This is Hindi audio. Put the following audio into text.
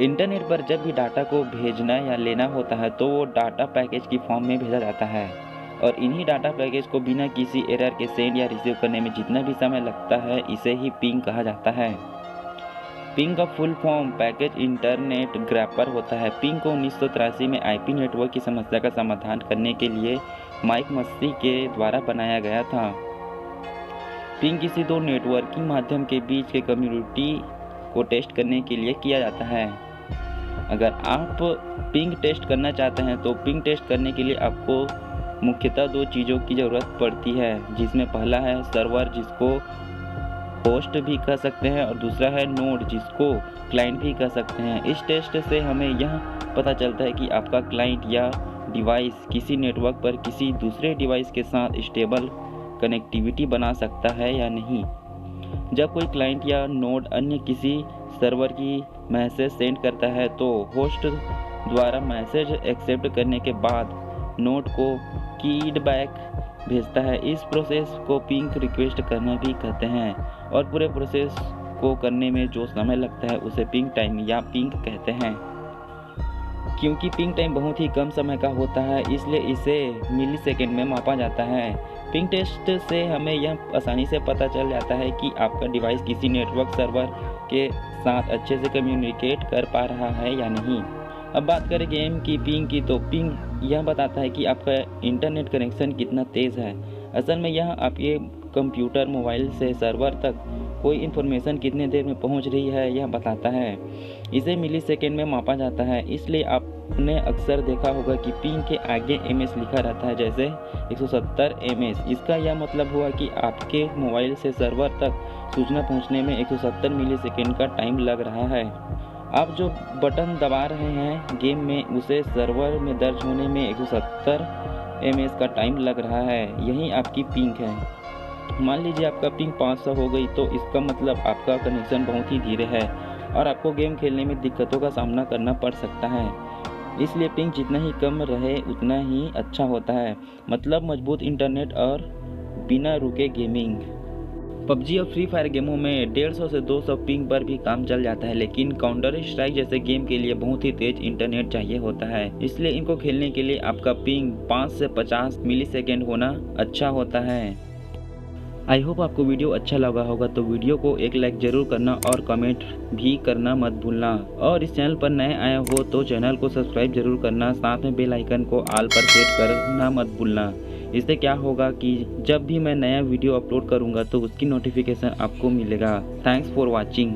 इंटरनेट पर जब भी डाटा को भेजना या लेना होता है तो वो डाटा पैकेज की फॉर्म में भेजा जाता है और इन्हीं डाटा पैकेज को बिना किसी एरर के सेंड या रिसीव करने में जितना भी समय लगता है इसे ही पिंग कहा जाता है। पिंग का फुल फॉर्म पैकेज इंटरनेट ग्रैपर होता है। पिंग को 1983 में आईपी नेटवर्क की समस्या का समाधान करने के लिए माइक मस्सी के द्वारा बनाया गया था। पिंग किसी दो नेटवर्किंग माध्यम के बीच के कम्युनिटी को टेस्ट करने के लिए किया जाता है। अगर आप पिंग टेस्ट करना चाहते हैं तो पिंग टेस्ट करने के लिए आपको मुख्यतः दो चीज़ों की ज़रूरत पड़ती है, जिसमें पहला है सर्वर जिसको होस्ट भी कह सकते हैं और दूसरा है नोड जिसको क्लाइंट भी कह सकते हैं। इस टेस्ट से हमें यह पता चलता है कि आपका क्लाइंट या डिवाइस किसी नेटवर्क पर किसी दूसरे डिवाइस के साथ स्टेबल कनेक्टिविटी बना सकता है या नहीं। जब कोई क्लाइंट या नोड अन्य किसी सर्वर की मैसेज सेंड करता है तो होस्ट द्वारा मैसेज एक्सेप्ट करने के बाद नोड को फीडबैक भेजता है। इस प्रोसेस को पिंग रिक्वेस्ट करना भी कहते हैं और पूरे प्रोसेस को करने में जो समय लगता है उसे पिंग टाइम या पिंग कहते हैं। क्योंकि पिंग टाइम बहुत ही कम समय का होता है इसलिए इसे मिली सेकेंड में मापा जाता है। पिंग टेस्ट से हमें यह आसानी से पता चल जाता है कि आपका डिवाइस किसी नेटवर्क सर्वर के साथ अच्छे से कम्युनिकेट कर पा रहा है या नहीं। अब बात करें गेम की पिंग की, तो पिंग यह बताता है कि आपका इंटरनेट कनेक्शन कितना तेज़ है। असल में यह आपके कंप्यूटर मोबाइल से सर्वर तक कोई इन्फॉर्मेशन कितने देर में पहुंच रही है यह बताता है। इसे मिली सेकेंड में मापा जाता है, इसलिए आपने अक्सर देखा होगा कि पिंग के आगे ms लिखा रहता है, जैसे 170 ms। इसका यह मतलब हुआ कि आपके मोबाइल से सर्वर तक सूचना पहुंचने में 170 मिली सेकेंड का टाइम लग रहा है। आप जो बटन दबा रहे हैं गेम में उसे सर्वर में दर्ज होने में 170 ms का टाइम लग रहा है। यही आपकी पिंग है। मान लीजिए आपका पिंग 500 हो गई तो इसका मतलब आपका कनेक्शन बहुत ही धीरे है और आपको गेम खेलने में दिक्कतों का सामना करना पड़ सकता है। इसलिए पिंग जितना ही कम रहे उतना ही अच्छा होता है, मतलब मजबूत इंटरनेट और बिना रुके गेमिंग। पबजी और फ्री फायर गेमों में 150 से 200 पिंग पर भी काम चल जाता है, लेकिन काउंटर स्ट्राइक जैसे गेम के लिए बहुत ही तेज इंटरनेट चाहिए होता है। इसलिए इनको खेलने के लिए आपका पिंग 5 से 50 मिली सेकेंड होना अच्छा होता है। आई होप आपको वीडियो अच्छा लगा होगा, तो वीडियो को एक लाइक ज़रूर करना और कमेंट भी करना मत भूलना। और इस चैनल पर नए आए हो तो चैनल को सब्सक्राइब जरूर करना, साथ में बेल आइकन को ऑल पर सेट करना मत भूलना। इससे क्या होगा कि जब भी मैं नया वीडियो अपलोड करूंगा तो उसकी नोटिफिकेशन आपको मिलेगा। Thanks for watching.